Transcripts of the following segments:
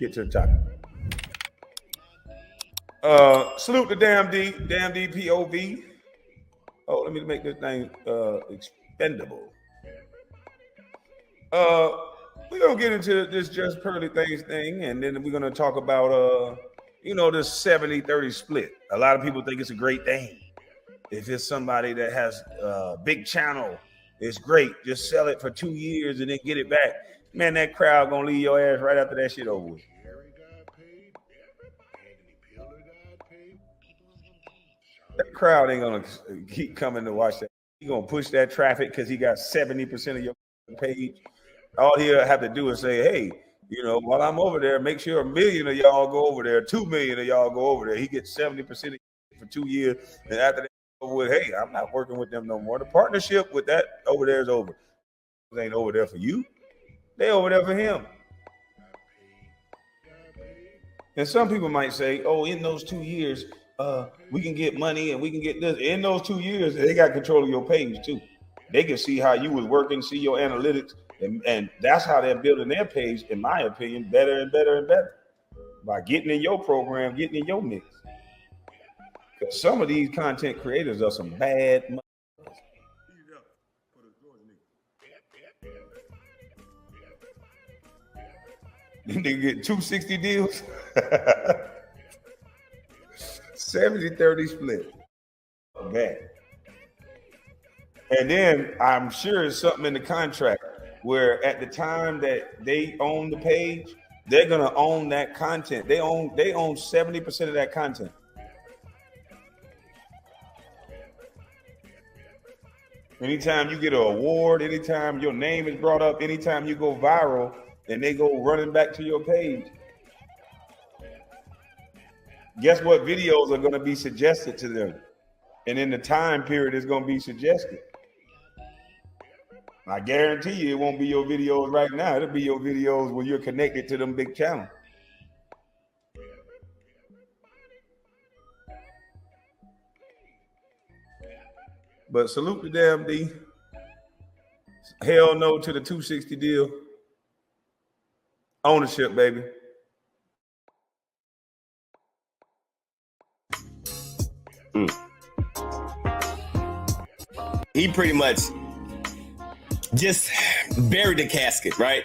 Get to the topic. Salute to Damn D POV. Oh, let me make this thing expendable. We're gonna get into this just Pearly thing, and then we're gonna talk about this 70-30 split. A lot of people think it's a great thing. If it's somebody that has a big channel, it's great. Just sell it for 2 years and then get it back. Man, that crowd gonna leave your ass right after that shit over with. That crowd ain't gonna keep coming to watch that. He gonna push that traffic because he got 70% of your page. All he'll have to do is say, hey, while I'm over there, make sure 1 million of y'all go over there, 2 million of y'all go over there. He gets 70% for 2 years, and after that, over with, hey, I'm not working with them no more. The partnership with that over there is over. It ain't over there for you. They over there for him. And some people might say, oh, in those 2 years, we can get money and we can get this. In those 2 years, they got control of your page too. They can see how you was working, see your analytics, and that's how they're building their page, in my opinion, better and better and better. By getting in your program, getting in your mix. Because some of these content creators are some bad motherfuckers. They get 260 deals. 70-30 split. Bad. And then I'm sure it's something in the contract where at the time that they own the page, they're gonna own that content. They own 70% of that content. Anytime you get an award, anytime your name is brought up, anytime you go viral, and they go running back to your page. Guess what videos are going to be suggested to them? And in the time period it's going to be suggested. I guarantee you it won't be your videos right now. It'll be your videos when you're connected to them big channels. But salute to Damn D. Hell no to the 260 deal. Ownership, baby. He pretty much just buried the casket, right?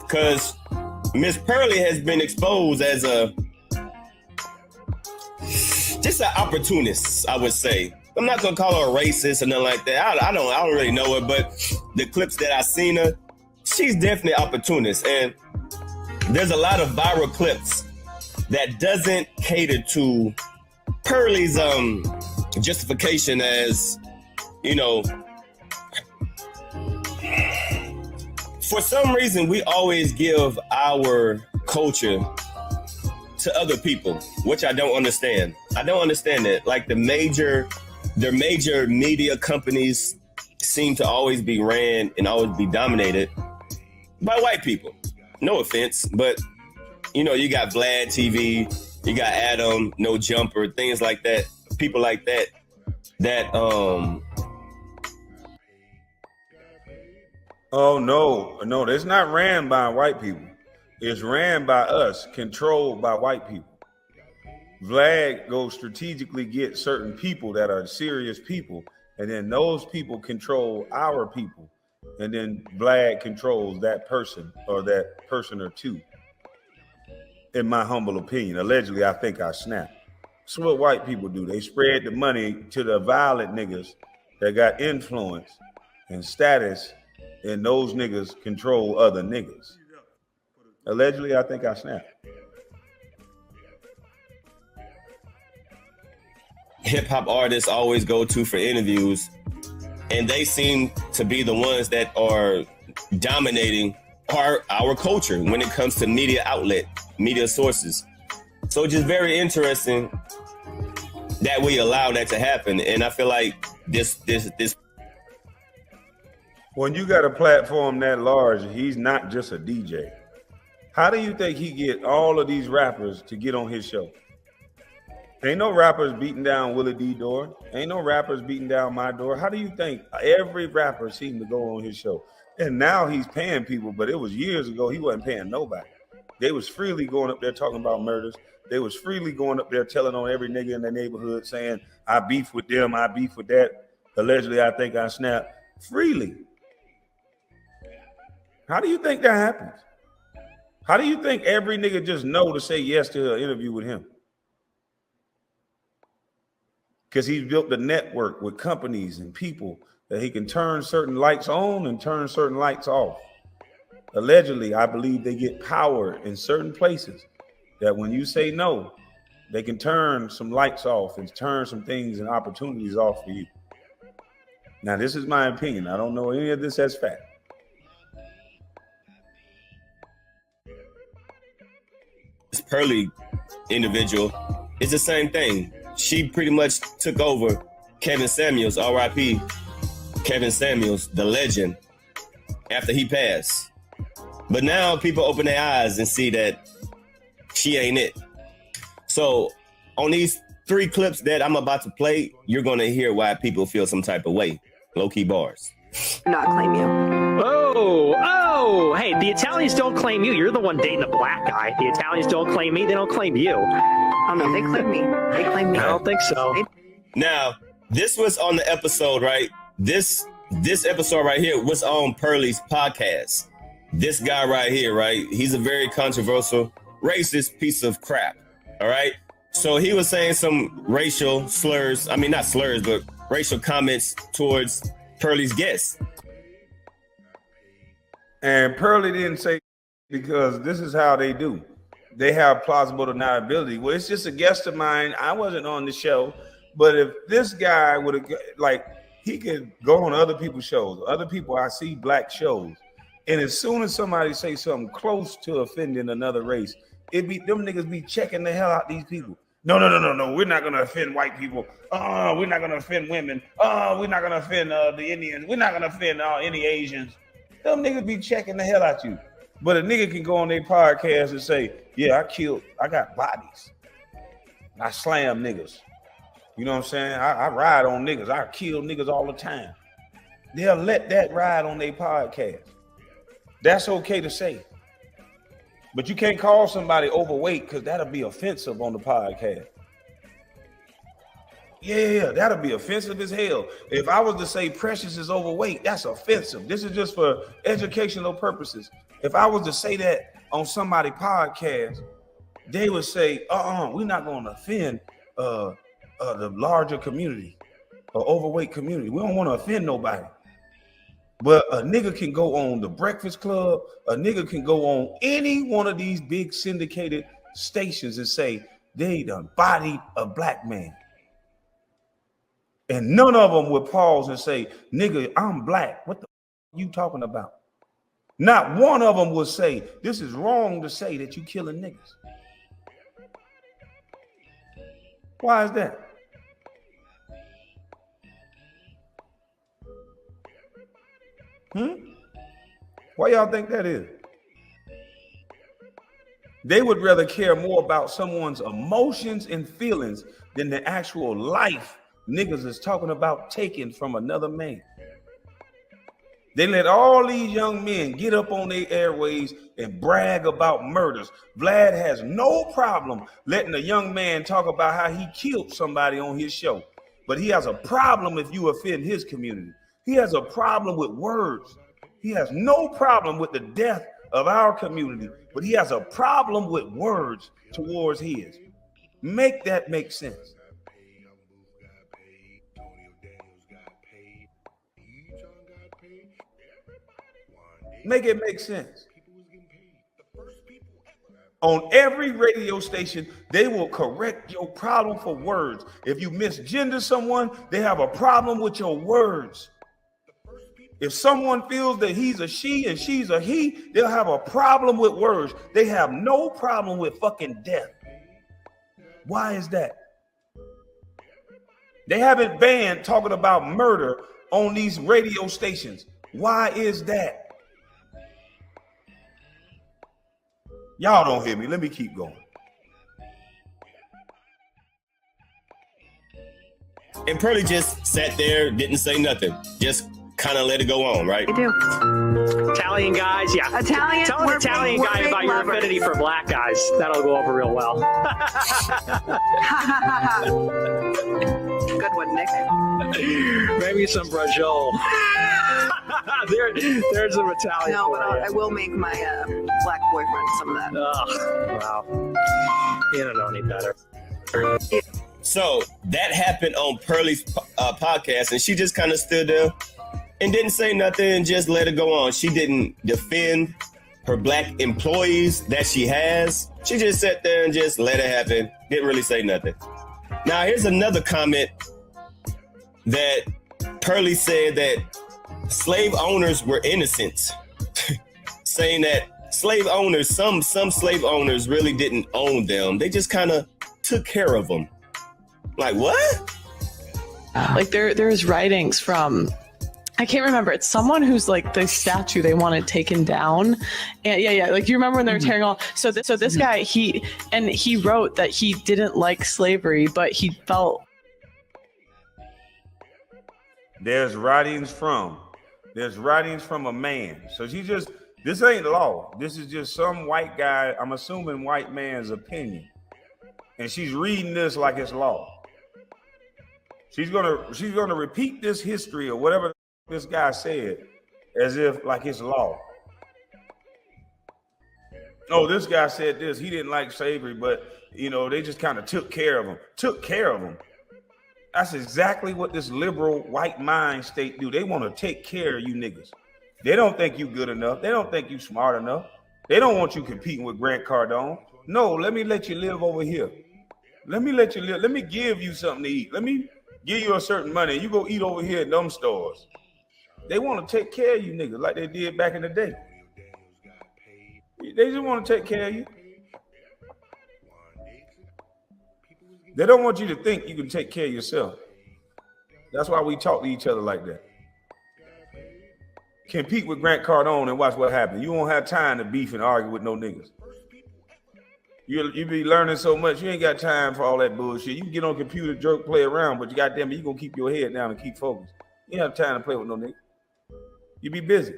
Because Miss Pearly has been exposed as just an opportunist, I would say. I'm not gonna call her a racist or nothing like that. I don't really know her, but the clips that I've seen her, she's definitely opportunist. And there's a lot of viral clips that doesn't cater to Pearly's justification as, for some reason we always give our culture to other people, which I don't understand. I don't understand it. Like the major media companies seem to always be ran and always be dominated by white people. No offense, but you got Vlad TV, you got Adam, No Jumper, things like that. People like that. Oh no, it's not ran by white people. It's ran by us, controlled by white people. Vlad goes strategically get certain people that are serious people, and then those people control our people, and then Vlad controls that person or that person or two. In my humble opinion, allegedly, I think I snapped. That's what white people do. They spread the money to the violent niggas that got influence and status, and those niggas control other niggas. Allegedly, I think I snapped. Hip-hop artists always go to for interviews, and they seem to be the ones that are dominating our culture when it comes to media sources. So just very interesting that we allow that to happen. And I feel like this when you got a platform that large, he's not just a DJ. How do you think he get all of these rappers to get on his show? Ain't no rappers beating down Willie D door. Ain't no rappers beating down my door. How do you think every rapper seemed to go on his show? And now he's paying people, but it was years ago he wasn't paying nobody. They was freely going up there talking about murders. They was freely going up there telling on every nigga in their neighborhood saying, I beef with them, I beef with that. Allegedly, I think I snapped. Freely. How do you think that happens? How do you think every nigga just know to say yes to an interview with him? Because he's built the network with companies and people that he can turn certain lights on and turn certain lights off. Allegedly, I believe they get power in certain places that when you say no, they can turn some lights off and turn some things and opportunities off for you. Now, this is my opinion. I don't know any of this as fact. This Pearly individual is the same thing. She pretty much took over Kevin Samuels, R.I.P. Kevin Samuels, the legend, after he passed. But now people open their eyes and see that she ain't it. So on these 3 clips that I'm about to play, you're going to hear why people feel some type of way. Low-key bars. Not claim you. Oh, hey, the Italians don't claim you. You're the one dating the black guy. The Italians don't claim me. They don't claim you. Oh, no, they claim me. They claim me. I don't think so. Now, this was on the episode, right? This episode right here was on Pearly's podcast. This guy right here, right? He's a very controversial, racist piece of crap, all right? So he was saying some racial slurs. I mean, not slurs, but racial comments towards Pearly's guests. And Pearly didn't say because this is how they do. They have plausible deniability. Well, it's just a guest of mine. I wasn't on the show, but if this guy would have, like, he could go on other people's shows. Other people, I see black shows. And as soon as somebody say something close to offending another race, it be them niggas be checking the hell out these people. No. We're not gonna offend white people. We're not gonna offend women. We're not gonna offend the Indians. We're not gonna offend any Asians. Them niggas be checking the hell out you. But a nigga can go on their podcast and say, yeah, I got bodies. I slam niggas. You know what I'm saying? I ride on niggas. I kill niggas all the time. They'll let that ride on their podcast. That's okay to say. But you can't call somebody overweight because that'll be offensive on the podcast. Yeah, that'll be offensive as hell. If I was to say Precious is overweight, that's offensive. This is just for educational purposes. If I was to say that on somebody's podcast, they would say, we're not going to offend the larger community or overweight community. We don't want to offend nobody. But a nigga can go on the Breakfast Club. A nigga can go on any one of these big syndicated stations and say they done bodied a black man. And none of them would pause and say, nigga, I'm black. What the f- you talking about? Not one of them would say, this is wrong to say that you killing niggas. Why is that? Why y'all think that is? They would rather care more about someone's emotions and feelings than the actual life niggas is talking about taking from another man. They let all these young men get up on their airways and brag about murders. Vlad has no problem letting a young man talk about how he killed somebody on his show. But he has a problem if you offend his community. He has a problem with words. He has no problem with the death of our community, but he has a problem with words towards his. Make that make sense. Make it make sense. On every radio station, they will correct your problem for words. If you misgender someone, they have a problem with your words. If someone feels that he's a she and she's a he, they'll have a problem with words. They have no problem with fucking death. Why is that? They haven't banned talking about murder on these radio stations. Why is that? Y'all don't hear me. Let me keep going. And Pearly just sat there, didn't say nothing. Just kind of let it go on, right? They do. Italian guys, yeah. Italian, Tell an Italian guy big about your lovers. affinity for black guys. That'll go over real well. Good one, Nick. Maybe some Brazil. There's some Italian. No, but I will make my black boyfriend some of that. Oh, wow. You don't know any better. So that happened on Pearly's podcast, and she just kind of stood there and didn't say nothing and just let it go on. She didn't defend her black employees that she has. She just sat there and just let it happen. Didn't really say nothing. Now, here's another comment that Pearly said that slave owners were innocent, saying that slave owners, some slave owners really didn't own them. They just kind of took care of them. Like, what? Like there's writings from, I can't remember. It's someone who's like the statue they wanted taken down. And yeah. Like, you remember when they were tearing all? So this guy, he wrote that he didn't like slavery, but he felt. There's writings from a man. So this ain't law. This is just some white guy, I'm assuming white man's opinion. And she's reading this like it's law. She's gonna repeat this history or whatever this guy said as if like it's law. Oh, this guy said this. He didn't like slavery, but they just kind of took care of him. That's exactly what this liberal white mind state do. They want to take care of you niggas. They don't think you good enough. They don't think you smart enough. They don't want you competing with Grant Cardone. No, let me let you live over here. Let me let you live. Let me give you something to eat. Let me give you a certain money. You go eat over here at them stores. They want to take care of you niggas like they did back in the day. They just want to take care of you. They don't want you to think you can take care of yourself. That's why we talk to each other like that. Compete with Grant Cardone and watch what happens. You won't have time to beef and argue with no niggas. You be learning so much, you ain't got time for all that bullshit. You can get on a computer, jerk, play around, but you goddamn it, you gonna keep your head down and keep focused. You don't have time to play with no nigga. You be busy.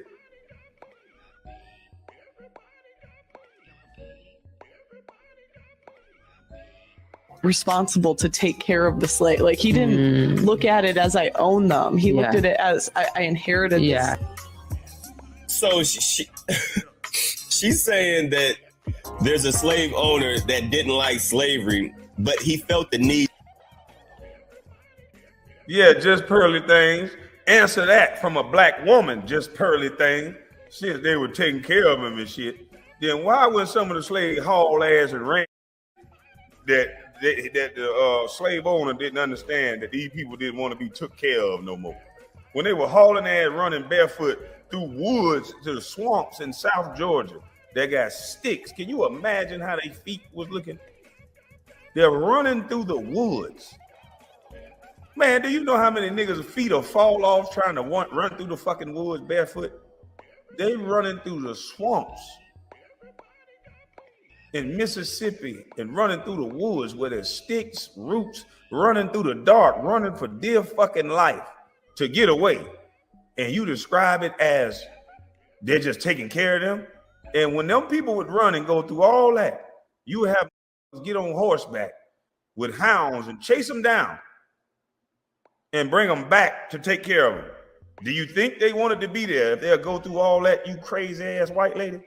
Responsible to take care of the slave. Like, he didn't look at it as I own them. He looked at it as I inherited this. So she's saying that there's a slave owner that didn't like slavery, but he felt the need. Yeah, just pearly things. Answer that from a black woman, just pearly things. Since they were taking care of him and shit. Then why would some of the slaves haul ass and ran that the slave owner didn't understand that these people didn't want to be took care of no more? When they were hauling ass running barefoot through woods to the swamps in South Georgia that got sticks. Can you imagine how their feet was looking? They're running through the woods. Man, do you know how many niggas' feet will fall off trying to run through the fucking woods barefoot? They running through the swamps in Mississippi and running through the woods where there's sticks, roots, running through the dark, running for dear fucking life to get away. And you describe it as they're just taking care of them. And when them people would run and go through all that, you would have get on horseback with hounds and chase them down and bring them back to take care of them. Do you think they wanted to be there if they'll go through all that, you crazy ass white lady?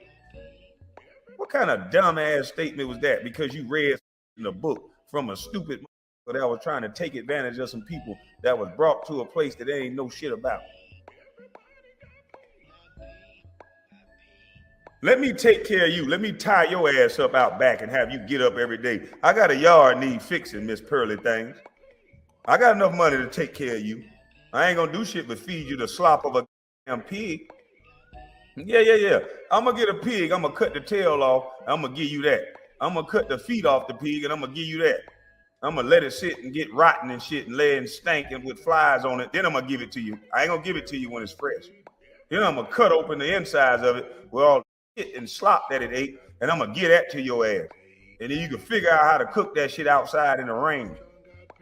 What kind of dumb ass statement was that? Because you read in a book from a stupid motherfucker that was trying to take advantage of some people that was brought to a place that they ain't know shit about. Let me take care of you. Let me tie your ass up out back and have you get up every day. I got a yard need fixing, Miss Pearly Things. I got enough money to take care of you. I ain't gonna do shit but feed you the slop of a damn pig. Yeah. I'm gonna get a pig. I'm gonna cut the tail off. I'm gonna give you that. I'm gonna cut the feet off the pig and I'm gonna give you that. I'm gonna let it sit and get rotten and shit and lay and stank and with flies on it. Then I'm gonna give it to you. I ain't gonna give it to you when it's fresh. Then I'm gonna cut open the insides of it with all the shit and slop that it ate, and I'm gonna get that to your ass. And then you can figure out how to cook that shit outside in the rain.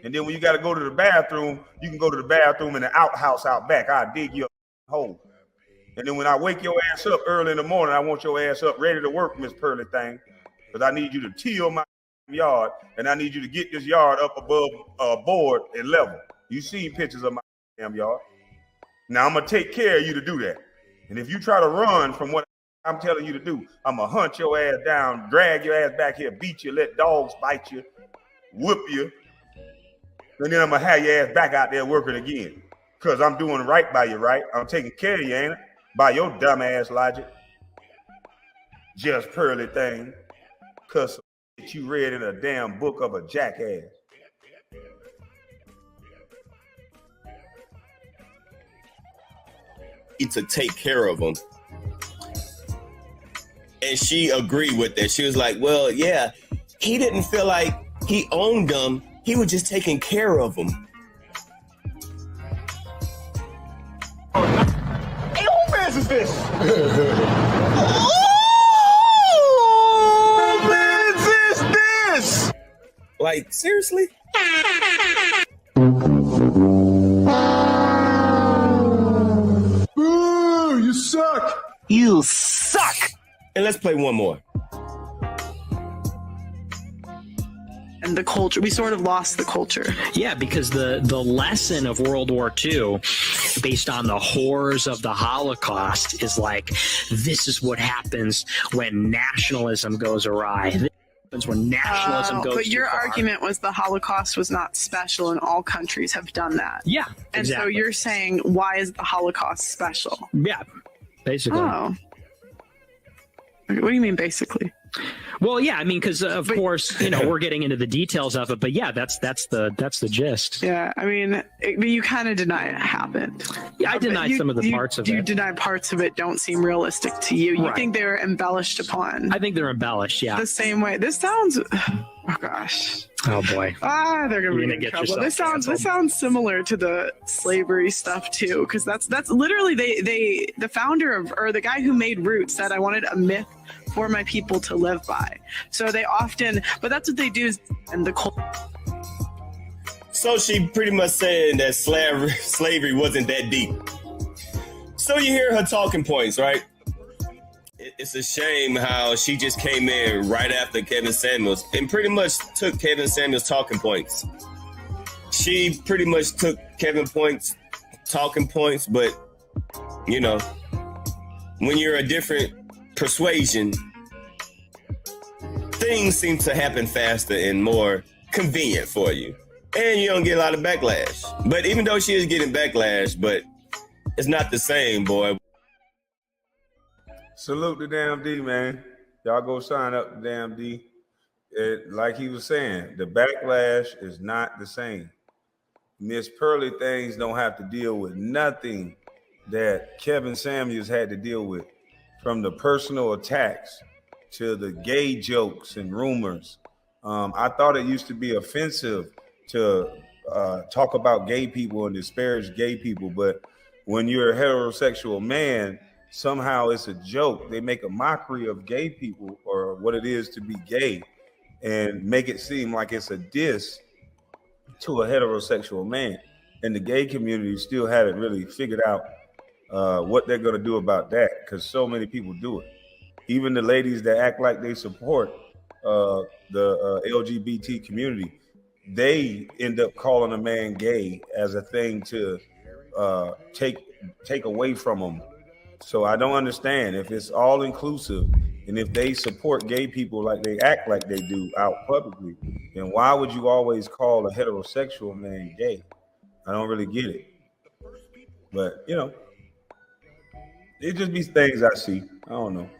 And then when you gotta go to the bathroom, you can go to the bathroom in the outhouse out back. I'll dig you a hole. And then when I wake your ass up early in the morning, I want your ass up ready to work, Miss Pearly thing, because I need you to till my yard, and I need you to get this yard up above board and level. You seen pictures of my damn yard. Now I'm gonna take care of you to do that. And if you try to run from what I'm telling you to do, I'm gonna hunt your ass down, drag your ass back here, beat you, let dogs bite you, whoop you, and then I'm gonna have your ass back out there working again. Cause I'm doing right by you, right? I'm taking care of you, ain't it? By your dumb ass logic. Just Pearly thing. Cause you read in a damn book of a jackass. To take care of them. And she agreed with that. She was like, well, yeah, he didn't feel like he owned them. He was just taking care of them. Hey, who man's is this? Who man's is this? Like, seriously? Ooh, you suck. You suck. And let's play one more. And the culture, we sort of lost the culture. Yeah, because the lesson of World War II, based on the horrors of the Holocaust, is like, this is what happens when nationalism goes awry. This happens when nationalism goes But your too far. argument was the Holocaust was not special, and all countries have done that. Yeah, And so exactly. you're saying, why is the Holocaust special? Yeah, basically. Oh. What do you mean, basically? Well, yeah, I mean, because of course, we're getting into the details of it, but yeah, that's the gist. Yeah, I mean, you kind of deny it happened. Yeah, I deny some of the parts of You it. deny parts of it don't seem realistic to you. You Right. think they're embellished upon. I think they're embellished. Yeah. The same way. This sounds. Oh gosh. Oh boy. They're You're gonna gonna be in get trouble. yourself This canceled. sounds similar to the slavery stuff too, because that's literally the founder of, or the guy who made Roots said, I wanted a myth for my people to live by. So they often, but that's what they do is, and the So she pretty much saying that slavery wasn't that deep. So you hear her talking points, right? It's a shame how she just came in right after Kevin Samuels and pretty much took Kevin Samuels' talking points. She pretty much took Kevin Point's talking points, but when you're a different persuasion, things seem to happen faster and more convenient for you. And you don't get a lot of backlash. But even though she is getting backlash, but it's not the same, boy. Salute to Damn D, man. Y'all go sign up to Damn D. Like he was saying, the backlash is not the same. Miss Pearly things don't have to deal with nothing that Kevin Samuels had to deal with, from the personal attacks to the gay jokes and rumors. I thought it used to be offensive to talk about gay people and disparage gay people, but when you're a heterosexual man, somehow it's a joke. They make a mockery of gay people or what it is to be gay and make it seem like it's a diss to a heterosexual man. And the gay community still haven't really figured out what they're going to do about that, because so many people do it. Even the ladies that act like they support the LGBT community, they end up calling a man gay as a thing to take away from them. So I don't understand. If it's all inclusive and if they support gay people like they act like they do out publicly, then why would you always call a heterosexual man gay? I don't really get it. But, it just be things I see. I don't know.